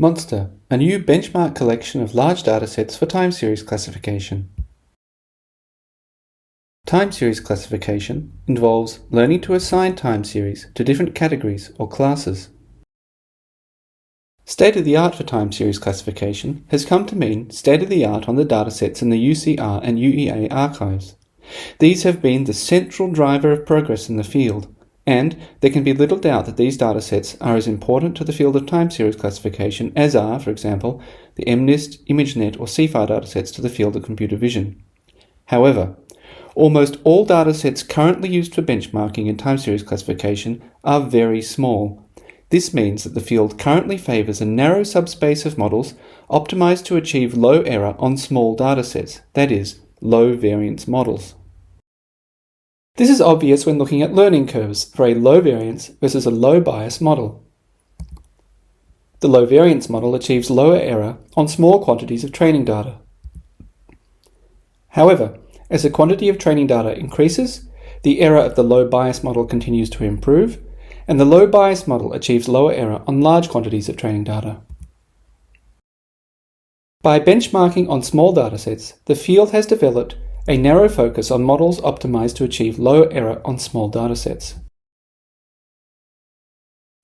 Monster, a new benchmark collection of large datasets for time series classification. Time series classification involves learning to assign time series to different categories or classes. State-of-the-art for time series classification has come to mean state-of-the-art on the datasets in the UCR and UEA archives. These have been the central driver of progress in the field, and there can be little doubt that these datasets are as important to the field of time series classification as are, for example, the MNIST, ImageNet or CFAR datasets to the field of computer vision. However, almost all datasets currently used for benchmarking in time series classification are very small. This means that the field currently favours a narrow subspace of models optimised to achieve low error on small datasets, that is, low variance models. This is obvious when looking at learning curves for a low variance versus a low bias model. The low variance model achieves lower error on small quantities of training data. However, as the quantity of training data increases, the error of the low bias model continues to improve, and the low bias model achieves lower error on large quantities of training data. By benchmarking on small datasets, the field has developed a narrow focus on models optimized to achieve low error on small datasets.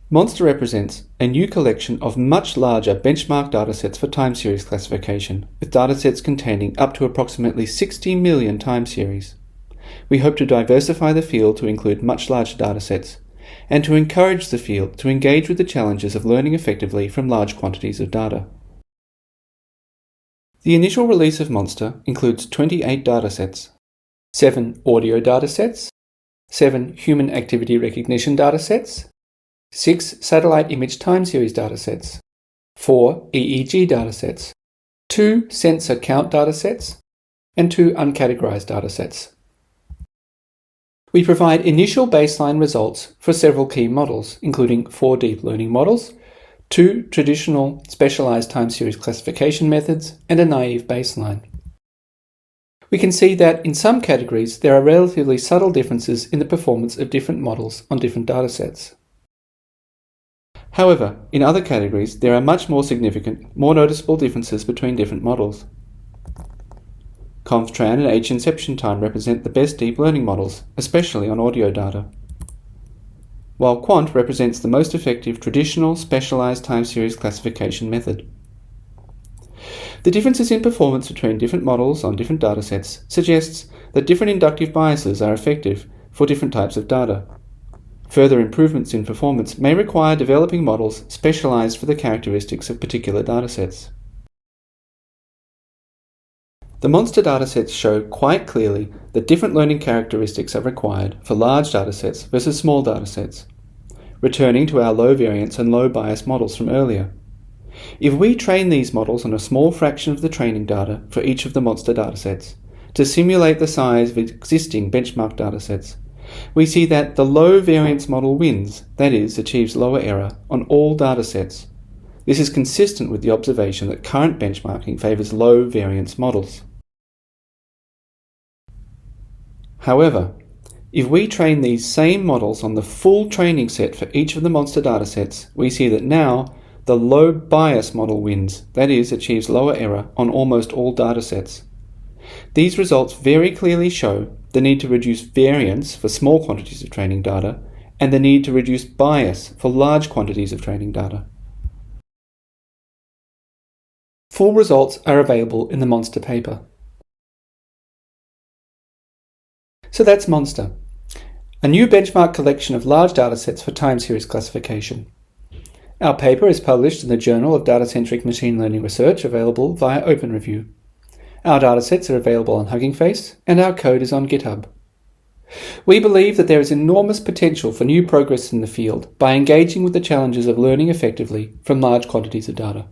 Monster represents a new collection of much larger benchmark datasets for time series classification, with datasets containing up to approximately 60 million time series. We hope to diversify the field to include much larger datasets, and to encourage the field to engage with the challenges of learning effectively from large quantities of data. The initial release of Monster includes 28 datasets, 7 audio datasets, 7 human activity recognition datasets, 6 satellite image time series datasets, 4 EEG datasets, 2 sensor count datasets, and 2 uncategorized datasets. We provide initial baseline results for several key models, including 4 deep learning models, 2 traditional specialized time series classification methods, and a naive baseline. We can see that in some categories there are relatively subtle differences in the performance of different models on different datasets. However, in other categories there are much more significant, more noticeable differences between different models. ConvTran and H-inception time represent the best deep learning models, especially on audio data, while Quant represents the most effective traditional specialized time series classification method. The differences in performance between different models on different datasets suggests that different inductive biases are effective for different types of data. Further improvements in performance may require developing models specialized for the characteristics of particular datasets. The Monster datasets show quite clearly that different learning characteristics are required for large datasets versus small datasets, returning to our low variance and low bias models from earlier. If we train these models on a small fraction of the training data for each of the Monster datasets to simulate the size of existing benchmark datasets, we see that the low variance model wins, that is, achieves lower error on all datasets. This is consistent with the observation that current benchmarking favours low variance models. However, if we train these same models on the full training set for each of the Monster datasets, we see that now the low bias model wins, that is, achieves lower error on almost all datasets. These results very clearly show the need to reduce variance for small quantities of training data and the need to reduce bias for large quantities of training data. Full results are available in the Monster paper. So that's Monster, a new benchmark collection of large datasets for time series classification. Our paper is published in the Journal of Data-Centric Machine Learning Research, available via OpenReview. Our datasets are available on Hugging Face, and our code is on GitHub. We believe that there is enormous potential for new progress in the field by engaging with the challenges of learning effectively from large quantities of data.